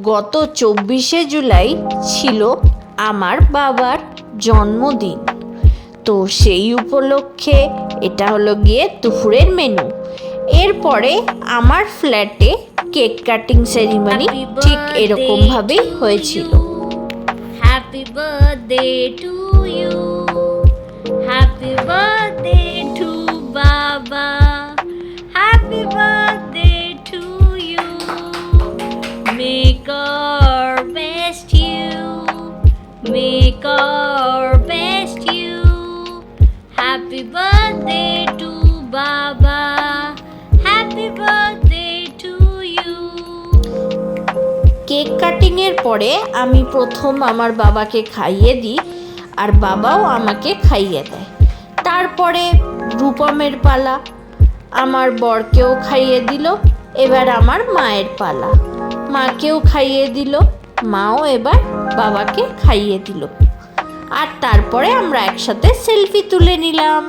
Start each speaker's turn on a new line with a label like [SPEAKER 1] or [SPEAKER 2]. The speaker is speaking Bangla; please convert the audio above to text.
[SPEAKER 1] গত 24শে জুলাই ছিল আমার বাবার জন্মদিন। তো সেই উপলক্ষে এটা হলো গিয়ে দুপুরের মেনু। এরপরে আমার ফ্ল্যাটে কেক কাটিং সেরিমনি ঠিক এরকমভাবেই হয়েছিল।
[SPEAKER 2] Happy birthday to you, happy birthday to বাবা, happy birthday to you, make our best you, make our best you, happy birthday to Baba, happy birthday to you.
[SPEAKER 1] Cake কাটিংয়ের পরে আমি প্রথম আমার বাবাকে খাইয়ে দিই, আর বাবাও আমাকে খাইয়ে দেয়। তারপরে রূপমের পালা, আমার বরকেও খাইয়ে দিল। এবার আমার মায়ের পালা, মাকেও খাইয়ে দিল, মাও এবার বাবাকে খাইয়ে দিল। আর তারপরে আমরা একসাথে সেলফি তুলে নিলাম।